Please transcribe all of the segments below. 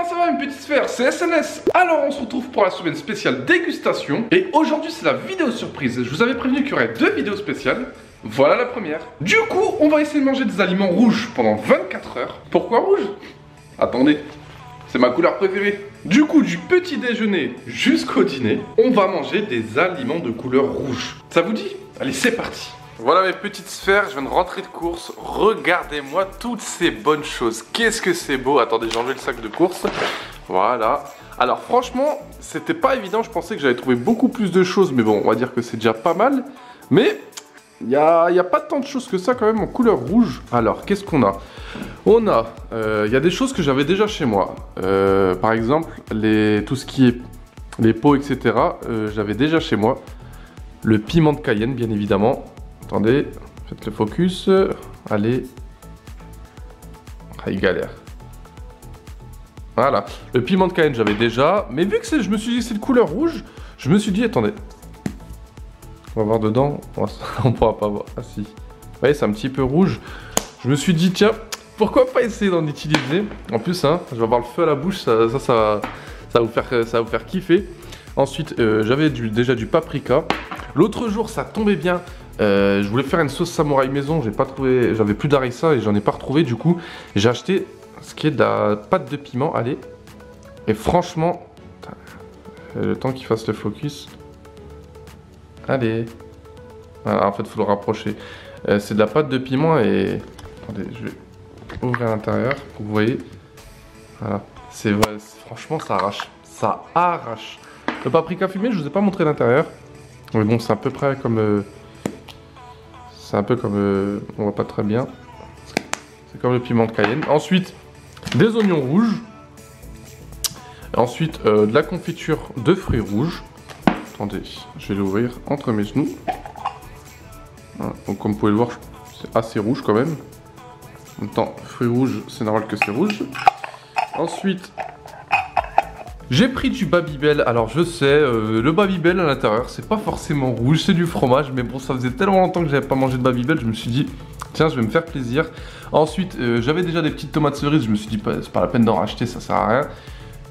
comment ça va mes petites sphères? C'est SNS. Alors on se retrouve pour la semaine spéciale dégustation. Et aujourd'hui c'est la vidéo surprise. Je vous avais prévenu qu'il y aurait 2 vidéos spéciales. Voilà la première. Du coup on va essayer de manger des aliments rouges pendant 24 heures. Pourquoi rouge? Attendez, c'est ma couleur préférée. Du coup du petit déjeuner jusqu'au dîner, on va manger des aliments de couleur rouge. Ça vous dit? Allez c'est parti. Voilà mes petites sphères, je viens de rentrer de course. Regardez-moi toutes ces bonnes choses. Qu'est-ce que c'est beau. Attendez, j'ai enlevé le sac de course. Voilà. Alors franchement, c'était pas évident. Je pensais que j'allais trouver beaucoup plus de choses. Mais bon, on va dire que c'est déjà pas mal. Mais il n'y a pas tant de choses que ça quand même en couleur rouge. Alors, qu'est-ce qu'on a? On a, il y a des choses que j'avais déjà chez moi. Par exemple, tout ce qui est les pots, etc. J'avais déjà chez moi. Le piment de Cayenne, bien évidemment. Attendez, faites le focus. Allez. Ah, il galère. Voilà. Le piment de Cayenne, j'avais déjà. Mais vu que je me suis dit que c'est de couleur rouge, je me suis dit, attendez. On va voir dedans. On pourra pas voir. Ah si. Vous voyez, c'est un petit peu rouge. Je me suis dit, tiens, pourquoi pas essayer d'en utiliser. En plus, hein, je vais avoir le feu à la bouche. Ça va vous faire kiffer. Ensuite, j'avais déjà du paprika. L'autre jour, ça tombait bien. Je voulais faire une sauce samouraï maison, j'ai pas trouvé, j'avais plus d'harissa et j'en ai pas retrouvé. Du coup, j'ai acheté ce qui est de la pâte de piment. Allez, et franchement, le temps qu'il fasse le focus. Allez, voilà, en fait, faut le rapprocher. C'est de la pâte de piment et attendez, je vais ouvrir à l'intérieur. Vous voyez, voilà, franchement, ça arrache, ça arrache. Le paprika fumé, je vous ai pas montré l'intérieur, mais bon, c'est à peu près comme. C'est un peu comme, on voit pas très bien. C'est comme le piment de Cayenne. Ensuite, des oignons rouges. Ensuite, de la confiture de fruits rouges. Attendez, je vais l'ouvrir entre mes genoux. Voilà. Donc comme vous pouvez le voir, c'est assez rouge quand même. En même temps, fruits rouges, c'est normal que c'est rouge. Ensuite, j'ai pris du Babybel. Alors je sais, le Babybel à l'intérieur, c'est pas forcément rouge, c'est du fromage. Mais bon, ça faisait tellement longtemps que j'avais pas mangé de Babybel, je me suis dit, tiens, je vais me faire plaisir. Ensuite, j'avais déjà des petites tomates cerises, je me suis dit, c'est pas la peine d'en racheter, ça sert à rien.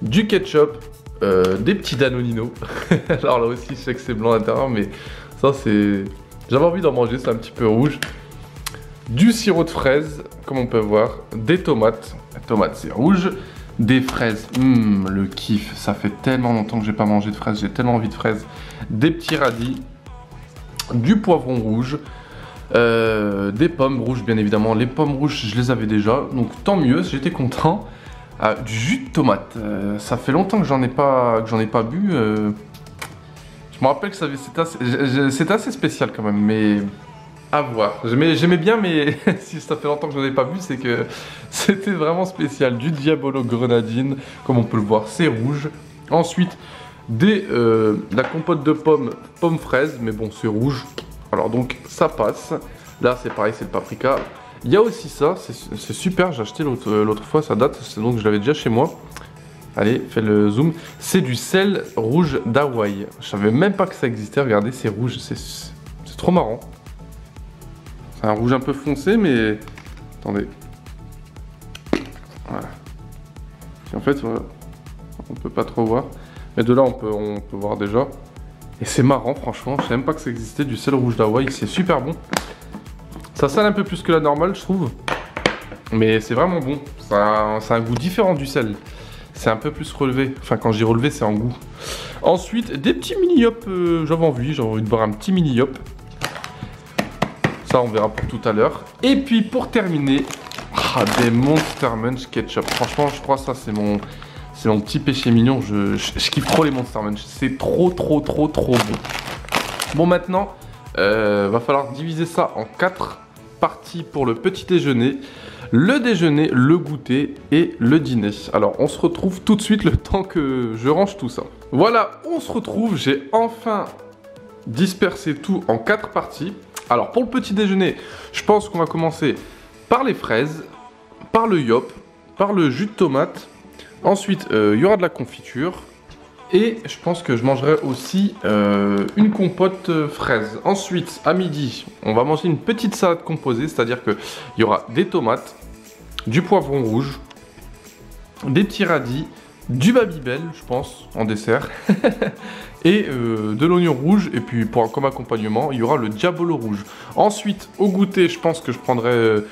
Du ketchup, des petits Danonino. Alors là aussi, je sais que c'est blanc à l'intérieur, mais ça c'est... J'avais envie d'en manger, c'est un petit peu rouge. Du sirop de fraise, comme on peut voir. Des tomates, la tomate c'est rouge. Des fraises, le kiff, ça fait tellement longtemps que j'ai pas mangé de fraises, j'ai tellement envie de fraises. Des petits radis, du poivron rouge, des pommes rouges bien évidemment. Les pommes rouges, je les avais déjà, donc tant mieux, j'étais content. Du jus de tomate, ça fait longtemps que j'en ai pas bu. Je me rappelle que c'était assez spécial quand même, mais... à voir. J'aimais bien, mais si ça fait longtemps que je n'en ai pas bu, c'est que c'était vraiment spécial. Du Diabolo grenadine, comme on peut le voir, c'est rouge. Ensuite, la compote de pommes fraises, mais bon, c'est rouge. Alors donc, ça passe. Là, c'est pareil, c'est le paprika. Il y a aussi ça, c'est super, j'ai acheté l'autre fois, ça date, donc je l'avais déjà chez moi. Allez, fais le zoom. C'est du sel rouge d'Hawaï. Je savais même pas que ça existait, regardez, c'est rouge, c'est trop marrant. C'est un rouge un peu foncé, mais... Attendez. Voilà. Et en fait, voilà. On peut pas trop voir. Mais de là, on peut voir déjà. Et c'est marrant, franchement. Je savais même pas que ça existait, du sel rouge d'Hawaï. C'est super bon. Ça sale un peu plus que la normale, je trouve. Mais c'est vraiment bon. Ça a un goût différent du sel. C'est un peu plus relevé. Enfin, quand j'ai relevé, c'est en goût. Ensuite, des petits mini-yop. J'avais envie de boire un petit mini-yop. Ça, on verra pour tout à l'heure. Et puis, pour terminer, des Monster Munch ketchup. Franchement, je crois que ça, c'est mon petit péché mignon. Je kiffe trop les Monster Munch. C'est trop bon. Bon, maintenant, va falloir diviser ça en 4 parties pour le petit déjeuner, le déjeuner, le goûter et le dîner. Alors, on se retrouve tout de suite le temps que je range tout ça. Voilà, on se retrouve. J'ai enfin dispersé tout en 4 parties. Alors pour le petit déjeuner, je pense qu'on va commencer par les fraises, par le yop, par le jus de tomate. Ensuite, il y aura de la confiture. Et je pense que je mangerai aussi une compote fraise. Ensuite, à midi, on va manger une petite salade composée. C'est-à-dire qu'il y aura des tomates, du poivron rouge, des petits radis, du Babybel, je pense, en dessert, et de l'oignon rouge, et puis comme accompagnement, il y aura le Diabolo rouge. Ensuite, au goûter, je pense que je prendrai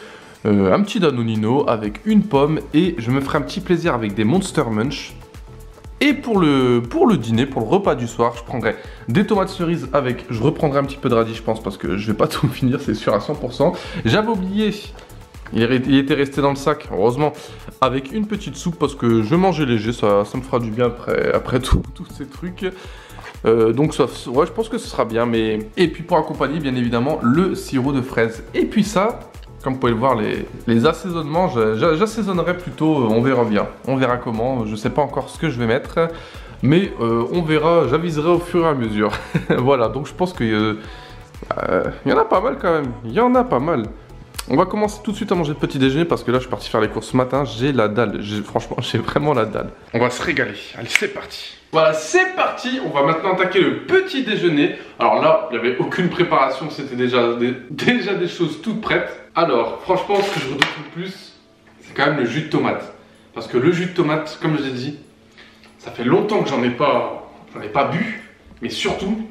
un petit Danonino avec une pomme, et je me ferai un petit plaisir avec des Monster Munch. Et pour le dîner, pour le repas du soir, je prendrai des tomates cerises avec, je reprendrai un petit peu de radis, je pense, parce que je vais pas tout finir, c'est sûr à 100%. J'avais oublié... Il était resté dans le sac, heureusement, avec une petite soupe parce que je mangeais léger, ça me fera du bien après tous ces trucs. Donc ça, ouais, je pense que ce sera bien. Et puis pour accompagner, bien évidemment, le sirop de fraise. Et puis ça, comme vous pouvez le voir, les assaisonnements, j'assaisonnerai plutôt, on verra bien. On verra comment, je sais pas encore ce que je vais mettre. Mais on verra, j'aviserai au fur et à mesure. Voilà, donc je pense qu'il y en a pas mal quand même, il y en a pas mal. On va commencer tout de suite à manger le petit déjeuner parce que là je suis parti faire les courses ce matin, j'ai la dalle, franchement j'ai vraiment la dalle. On va se régaler, allez c'est parti. Voilà c'est parti, on va maintenant attaquer le petit déjeuner. Alors là, il n'y avait aucune préparation, c'était déjà des choses toutes prêtes. Alors franchement ce que je redoute le plus, c'est quand même le jus de tomate. Parce que le jus de tomate, comme je l'ai dit, ça fait longtemps que j'en ai pas bu, mais surtout...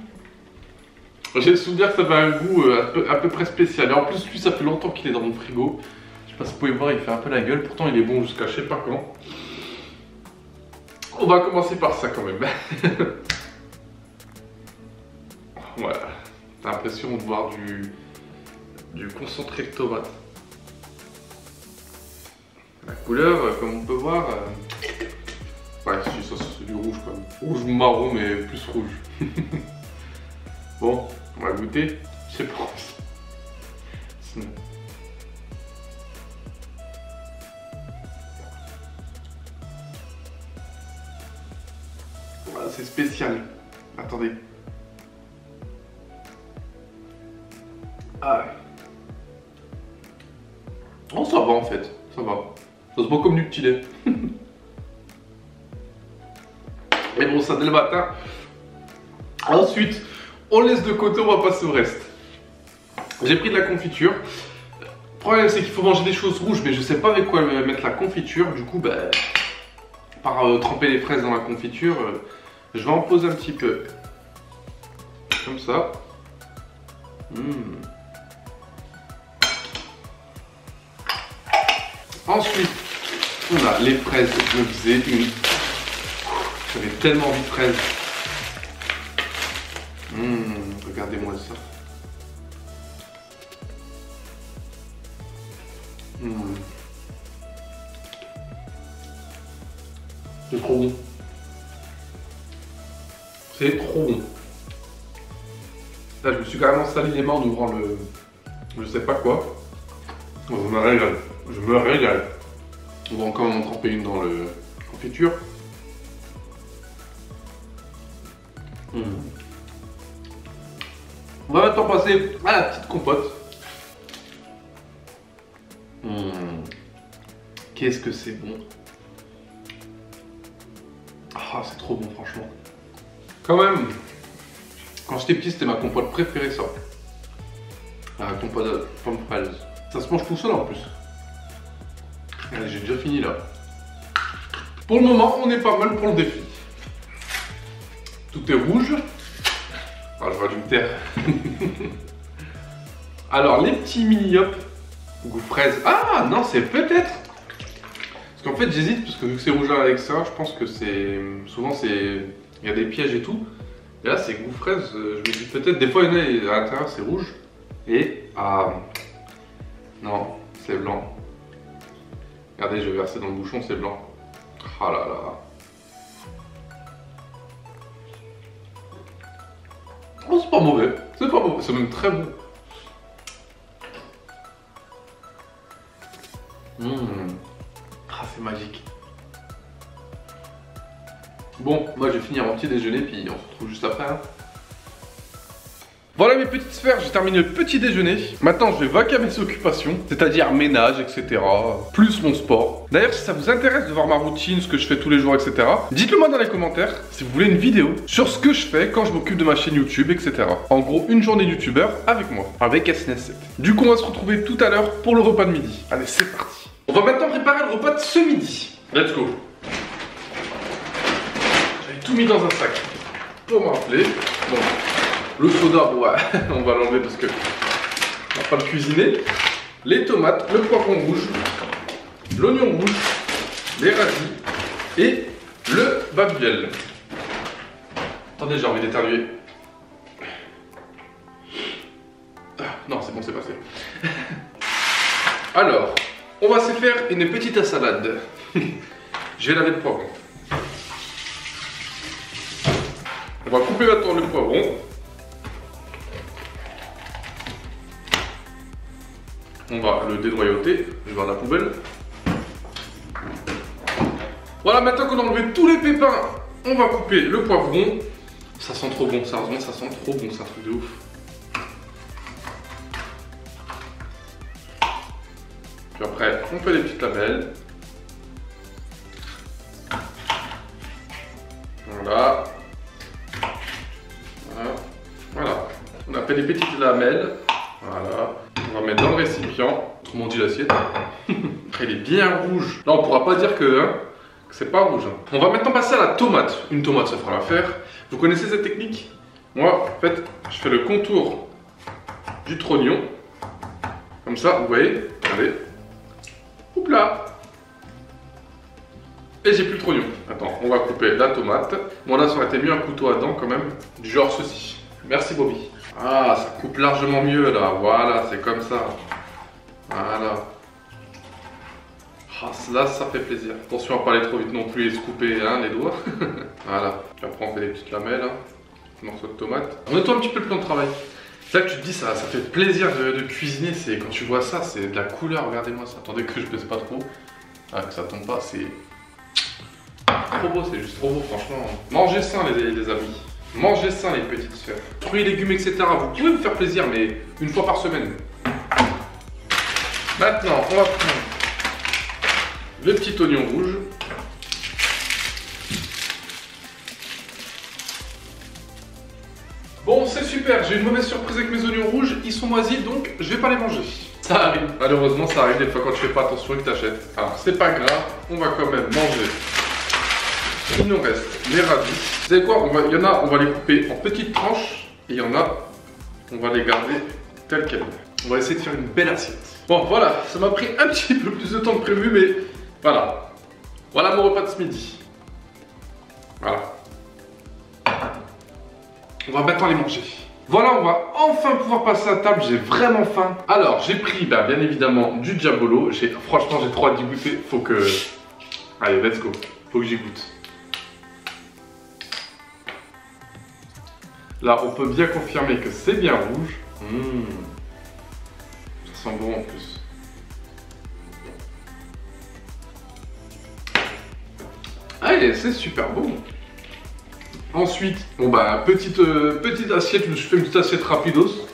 J'ai le souvenir que ça avait un goût à peu près spécial. Et en plus, lui, ça fait longtemps qu'il est dans mon frigo. Je sais pas si vous pouvez voir, il fait un peu la gueule. Pourtant, il est bon jusqu'à je sais pas quand. On va commencer par ça quand même. Voilà. T'as l'impression de voir du concentré de tomate. La couleur, comme on peut voir... Ouais, si, ça c'est du rouge quand même. Rouge marron, mais plus rouge. Bon, on va goûter, je sais pas. Voilà, c'est spécial. Attendez. Ah. Oh, ça va en fait, ça va. Ça se boit comme du petit lait. Mais bon, ça dès le matin. Ensuite, on laisse de côté, on va passer au reste. J'ai pris de la confiture. Le problème c'est qu'il faut manger des choses rouges, mais je sais pas avec quoi mettre la confiture. Du coup, bah, par tremper les fraises dans la confiture, je vais en poser un petit peu. Comme ça. Ensuite, on a les fraises. Je me faisais une... J'avais tellement envie de fraises. Regardez-moi ça. C'est trop bon. C'est trop bon. Là, je me suis carrément salé les mains en ouvrant le... Je sais pas quoi. Je me régale. Je me régale. On va encore en tremper une dans le confiture. On va maintenant passer à la petite compote. Qu'est-ce que c'est bon. Ah, c'est trop bon franchement. Quand même, quand j'étais petit, c'était ma compote préférée ça. La compote de pommes fraises. Ça se mange tout seul en plus. Allez, j'ai déjà fini là. Pour le moment, on est pas mal pour le défi. Tout est rouge. Ah, je vois du terre. Alors, les petits mini-hop goût fraise. Ah, non, c'est peut-être. Parce qu'en fait, j'hésite, parce que vu que c'est rouge à l'extérieur, je pense que c'est. Souvent, c'est. Il y a des pièges et tout. Et là, c'est goût fraise. Je me dis peut-être. Des fois, il y en a à l'intérieur, c'est rouge. Et. Ah. Non, c'est blanc. Regardez, je vais verser dans le bouchon, c'est blanc. Ah là là. Oh, c'est pas mauvais, c'est même très bon. Ah, c'est magique. Bon, moi je vais finir mon petit déjeuner, puis on se retrouve juste après. Hein. Voilà mes petites sphères, j'ai terminé le petit déjeuner. Maintenant je vais vaquer à mes occupations, c'est-à-dire ménage, etc. Plus mon sport. D'ailleurs si ça vous intéresse de voir ma routine, ce que je fais tous les jours, etc. Dites-le moi dans les commentaires si vous voulez une vidéo sur ce que je fais quand je m'occupe de ma chaîne YouTube, etc. En gros une journée youtubeur avec moi, avec SNES7. Du coup on va se retrouver tout à l'heure pour le repas de midi. Allez c'est parti. On va maintenant préparer le repas de ce midi. Let's go. mis dans un sac pour me rappeler. Bon, le soda, bon, ouais, on va l'enlever parce que on va pas le cuisiner. Les tomates, le poivron rouge, l'oignon rouge, les radis et le babiel. Attendez, j'ai envie d'éternuer. Ah, non, c'est bon, c'est passé. Alors, on va se faire une petite salade. Je vais laver le poivron. On va couper maintenant le poivron. On va le dénoyauter. Je vais à la poubelle. Voilà, maintenant qu'on a enlevé tous les pépins, on va couper le poivron. Ça sent trop bon, sérieusement, ça sent trop bon, c'est un truc de ouf. Puis après, on fait des petites lamelles. Voilà. Voilà. On a fait des petites lamelles. Voilà. On va mettre dans le récipient. Autrement dit l'assiette. Elle est bien rouge. Là, on pourra pas dire que c'est pas rouge. On va maintenant passer à la tomate. Une tomate, ça fera l'affaire. Vous connaissez cette technique? Moi, en fait, je fais le contour du trognon. Comme ça, vous voyez. Regardez. Hop là. Et j'ai plus le trognon. Attends, on va couper la tomate. Bon là, ça aurait été mieux un couteau à dents quand même. Du genre ceci. Merci Bobby. Ah, ça coupe largement mieux là. Voilà, c'est comme ça. Voilà. Ah, là, ça fait plaisir. Attention à pas aller trop vite non plus et se couper hein, les doigts. Voilà. Puis après, on fait des petites lamelles. Hein. Morceaux de tomate. On nettoie un petit peu le plan de travail. C'est là que tu te dis, ça fait plaisir de cuisiner. C'est quand tu vois ça, c'est de la couleur. Regardez-moi ça. Attendez que je pèse pas trop. Ah, que ça tombe pas, c'est trop beau, c'est juste trop beau, franchement. Mangez sain, les amis. Mangez sain, les petites sœurs. Fruits, légumes, etc. Vous pouvez vous faire plaisir, mais une fois par semaine. Maintenant, on va prendre le petit oignon rouge. Bon, c'est super. J'ai une mauvaise surprise avec mes oignons rouges. Ils sont moisis, donc je vais pas les manger. Ça arrive. Malheureusement, ça arrive des fois quand tu fais pas attention et que tu achètes. Alors, c'est pas grave. On va quand même manger. Il nous reste les radis. Vous savez quoi, il y en a, on va les couper en petites tranches. Et il y en a, on va les garder telles quelles. On va essayer de faire une belle assiette. Bon, voilà, ça m'a pris un petit peu plus de temps que prévu, mais voilà. Voilà mon repas de ce midi. Voilà. On va maintenant les manger. Voilà, on va enfin pouvoir passer à table. J'ai vraiment faim. Alors, j'ai pris, bien évidemment, du Diabolo. Franchement, j'ai trop hâte d'y goûter. Faut que... Allez, let's go. Faut que j'y goûte. Là, on peut bien confirmer que c'est bien rouge. Ça sent bon en plus. Allez, c'est super bon. Ensuite, bon petite assiette, je me suis fait une petite assiette rapidos.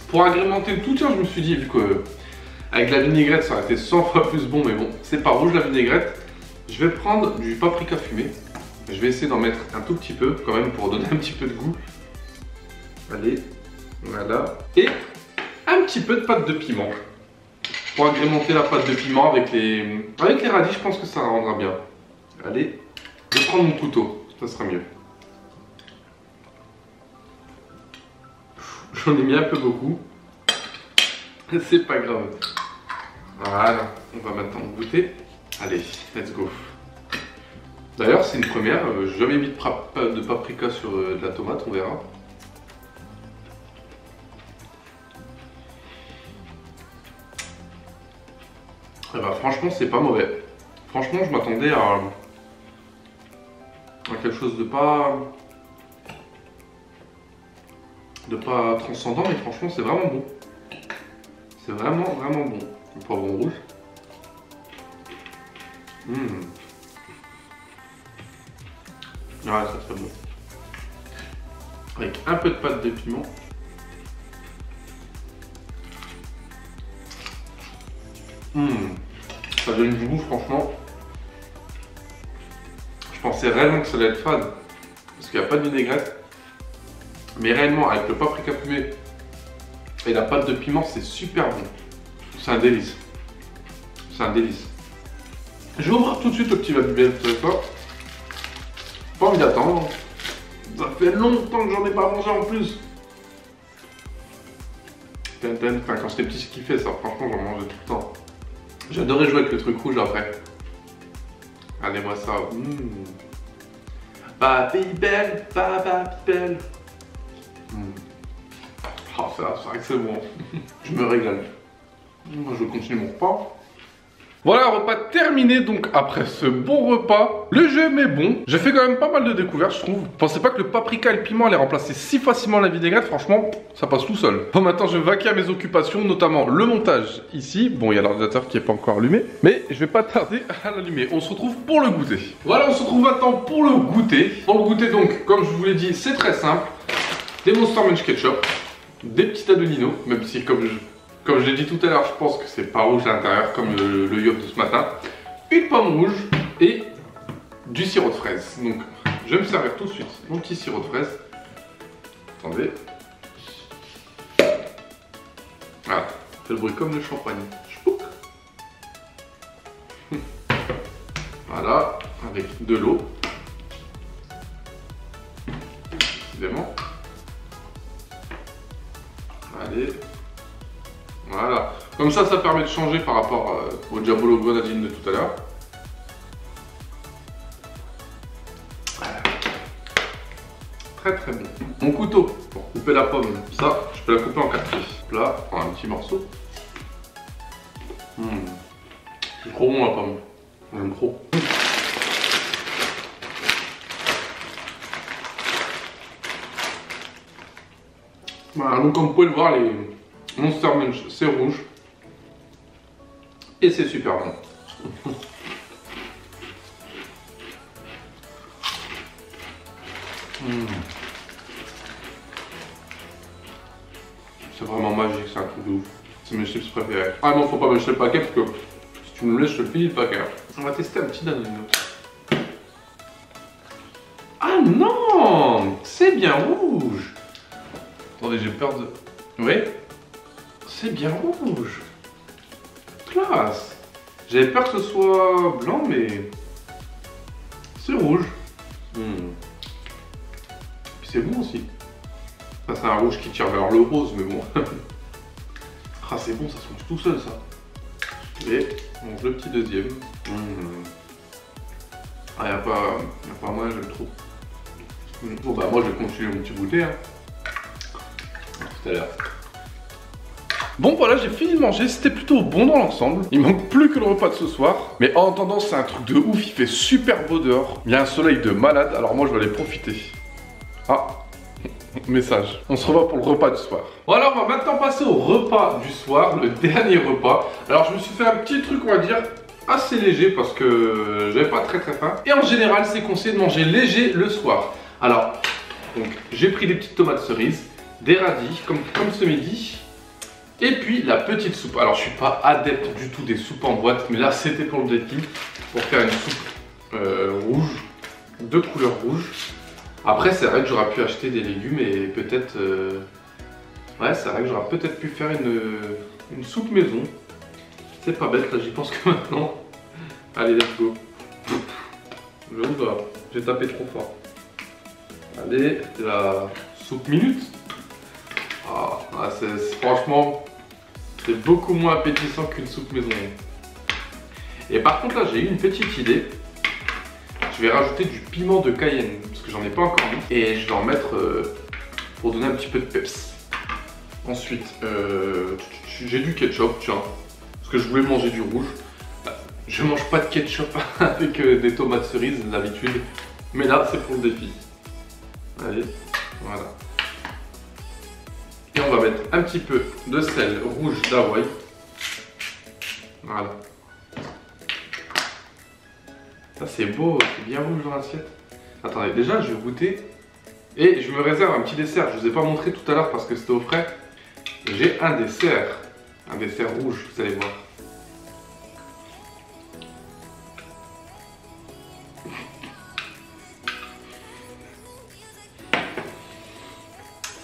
Pour agrémenter le tout, tiens, je me suis dit, vu que avec la vinaigrette, ça aurait été 100 fois plus bon, mais bon, c'est pas rouge la vinaigrette. Je vais prendre du paprika fumé. Je vais essayer d'en mettre un tout petit peu, quand même, pour donner un petit peu de goût. Allez, voilà. Et un petit peu de pâte de piment. Pour agrémenter la pâte de piment avec les radis, je pense que ça rendra bien. Allez, je vais prendre mon couteau, ça sera mieux. J'en ai mis un peu beaucoup. C'est pas grave. Voilà, on va maintenant goûter. Allez, let's go. D'ailleurs, c'est une première. J'ai jamais mis de paprika sur de la tomate, on verra. Et franchement, c'est pas mauvais. Franchement, je m'attendais à quelque chose de pas transcendant, mais franchement, c'est vraiment bon. C'est vraiment bon. Le poivron rouge. Ouais, ça serait bon. Avec un peu de pâte de piment. Ça donne du goût, franchement. Je pensais réellement que ça allait être fade. Parce qu'il n'y a pas de vinaigrette. Mais réellement, avec le paprika fumé et la pâte de piment, c'est super bon. C'est un délice. C'est un délice. Je vais ouvrir tout de suite le petit babiel, vous savez pas. envie d'attendre. Ça fait longtemps que j'en ai pas mangé en plus. Enfin, quand j'étais petit, je kiffais ça. Franchement, j'en mangeais tout le temps. J'adorais jouer avec le truc rouge après. Regardez-moi ça. Papy belle, papa belle. Oh, c'est vrai que c'est bon. Je me régale. Je continue mon repas. Voilà, repas terminé donc après ce bon repas. Le jeu m'est bon. J'ai fait quand même pas mal de découvertes, je trouve. Je pensais pas que le paprika et le piment allaient remplacer si facilement la vinaigrette. Franchement, ça passe tout seul. Bon, maintenant je vais vaquer à mes occupations, notamment le montage ici. Bon, il y a l'ordinateur qui est pas encore allumé, mais je vais pas tarder à l'allumer. On se retrouve pour le goûter. Voilà, on se retrouve maintenant pour le goûter. Pour le goûter donc, comme je vous l'ai dit, c'est très simple. Des Monster Munch Ketchup, des petits Adonino, même si comme je l'ai dit tout à l'heure, je pense que c'est pas rouge à l'intérieur comme le yop de ce matin. Une pomme rouge et du sirop de fraise. Donc je vais me servir tout de suite mon petit sirop de fraise. Attendez. Voilà, fait le bruit comme le champagne. Chpouc. Voilà, avec de l'eau. Évidemment. Allez. Voilà. Comme ça, ça permet de changer par rapport au Diabolo Grenadine de tout à l'heure. Très très bon. Mon couteau pour couper la pomme, ça, je peux la couper en 4 pièces. Là, je prends un petit morceau. C'est trop bon la pomme. J'aime trop. Voilà, donc comme vous pouvez le voir, les Monster Munch, c'est rouge. Et c'est super bon. C'est vraiment magique, c'est un truc de ouf. C'est mes chips préférés. Ah non, faut pas me jeter le paquet parce que si tu me le laisses, je te le finis le paquet. On va tester un petit Danone. Ah non, c'est bien rouge. Attendez, j'ai peur de... Oui, c'est bien rouge. Classe. J'avais peur que ce soit blanc, mais c'est rouge. Puis c'est bon aussi. Enfin, c'est un rouge qui tire vers le rose, mais bon. Ah, c'est bon, ça se mange tout seul, ça. Et on mange le petit deuxième. Ah, y'a pas moi, j'aime trop. Bon, bah, moi, je vais continuer mon petit goûter. Hein. Tout à l'heure. Bon voilà, j'ai fini de manger, c'était plutôt bon dans l'ensemble. Il manque plus que le repas de ce soir. Mais en attendant, c'est un truc de ouf, il fait super beau dehors. Il y a un soleil de malade, alors moi je vais aller profiter. Ah, message. On se revoit pour le repas du soir. Voilà, on va maintenant passer au repas du soir, le dernier repas. Alors je me suis fait un petit truc, on va dire, assez léger parce que j'avais pas très faim. Et en général, c'est conseillé de manger léger le soir. Alors, donc j'ai pris des petites tomates cerises, des radis, comme ce midi. Et puis la petite soupe. Alors je suis pas adepte du tout des soupes en boîte, mais là c'était pour le défi, pour faire une soupe rouge, de couleur rouge. Après c'est vrai que j'aurais pu acheter des légumes et peut-être... Ouais, c'est vrai que j'aurais peut-être pu faire une soupe maison. C'est pas bête, là j'y pense que maintenant. Allez, let's go. J'ai tapé trop fort. Allez, la soupe minute. Ah, franchement, c'est beaucoup moins appétissant qu'une soupe maison. Et par contre là, j'ai eu une petite idée. Je vais rajouter du piment de Cayenne, parce que j'en ai pas encore mis. Et je vais en mettre pour donner un petit peu de peps. Ensuite, j'ai du ketchup, tiens. Parce que je voulais manger du rouge. Je mange pas de ketchup avec des tomates cerises d'habitude. Mais là, c'est pour le défi. Allez, voilà. Et on va mettre un petit peu de sel rouge d'Hawaï. Voilà. Ça c'est beau, c'est bien rouge dans l'assiette. Attendez, déjà je vais goûter. Et je me réserve un petit dessert. Je ne vous ai pas montré tout à l'heure parce que c'était au frais. J'ai un dessert. Un dessert rouge, vous allez voir.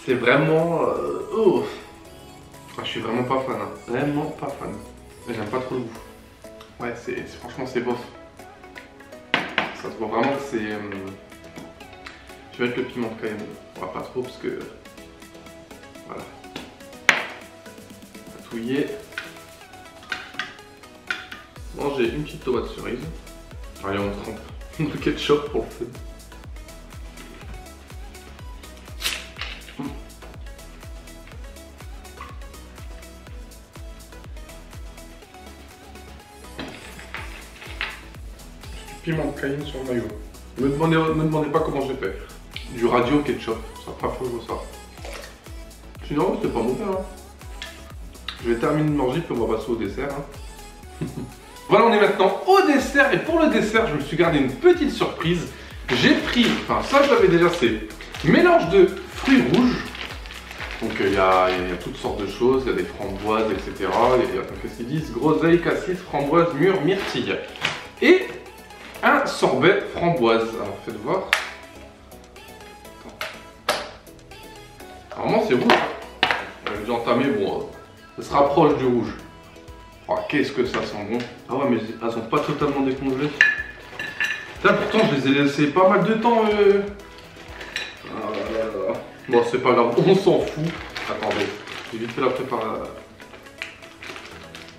C'est vraiment... Oh. Ah, je suis vraiment pas fan. Hein. Vraiment pas fan. J'aime pas trop le goût. Ouais, franchement c'est bof. Ça se voit vraiment que Je vais mettre le piment de Cayenne. On va pas trop parce que... Voilà. Touiller. Bon, j'ai une petite tomate cerise. Allez, on trempe le ketchup pour le feu. Piment de Cayenne sur le maillot. Ne me demandez pas comment j'ai fait. Du radio ketchup, ça pas faux ça. Sinon, c'était pas mauvais. Hein. Je vais terminer de manger puis on va passer au dessert. Hein. Voilà, on est maintenant au dessert. Et pour le dessert, je me suis gardé une petite surprise. J'ai pris, enfin ça je l'avais déjà, c'est mélange de fruits rouges. Donc il y a toutes sortes de choses, il y a des framboises, etc. Qu'est-ce qu'ils disent? Groseille, cassis, framboise, mûre, myrtille. Et un sorbet framboise. Alors faites voir. Normalement c'est rouge. J'avais déjà entamé, bon, ça se rapproche du rouge. Oh, qu'est-ce que ça sent bon. Ah ouais, mais elles sont pas totalement décongelées. Là, pourtant je les ai laissées pas mal de temps. Ah là là. Bon, c'est pas grave, on s'en fout. Attendez, j'ai vite fait la préparation.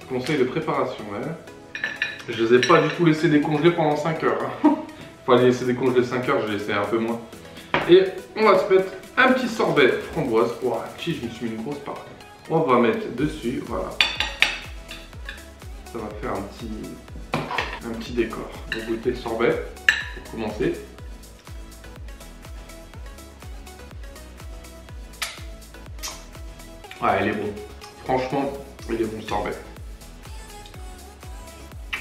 Conseil de préparation, ouais. Je les ai pas du tout laissés décongeler pendant 5 heures. Enfin, les laisser décongeler 5 heures, j'ai laissé un peu moins. Et on va se mettre un petit sorbet framboise. Oh, je me suis mis une grosse part. On va mettre dessus, voilà. Ça va faire un petit décor. On va goûter le sorbet pour commencer. Ouais, il est bon. Franchement, il est bon le sorbet.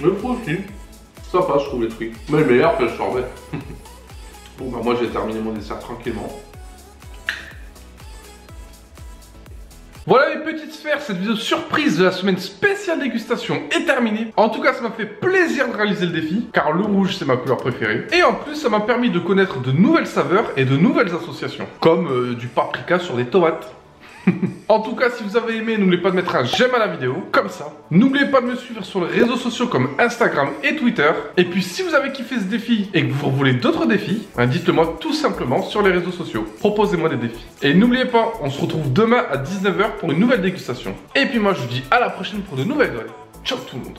Le fruit aussi, ça passe, je trouve les fruits. Mais meilleur que le sorbet. Bon, bah moi j'ai terminé mon dessert tranquillement. Voilà les petites sphères, cette vidéo surprise de la semaine spéciale dégustation est terminée. En tout cas, ça m'a fait plaisir de réaliser le défi, car le rouge c'est ma couleur préférée. Et en plus, ça m'a permis de connaître de nouvelles saveurs et de nouvelles associations, comme du paprika sur des tomates. En tout cas, si vous avez aimé, n'oubliez pas de mettre un j'aime à la vidéo, comme ça. N'oubliez pas de me suivre sur les réseaux sociaux comme Instagram et Twitter. Et puis, si vous avez kiffé ce défi et que vous voulez d'autres défis, dites-le moi tout simplement sur les réseaux sociaux. Proposez-moi des défis. Et n'oubliez pas, on se retrouve demain à 19 h pour une nouvelle dégustation. Et puis moi, je vous dis à la prochaine pour de nouvelles vidéos. Ciao tout le monde.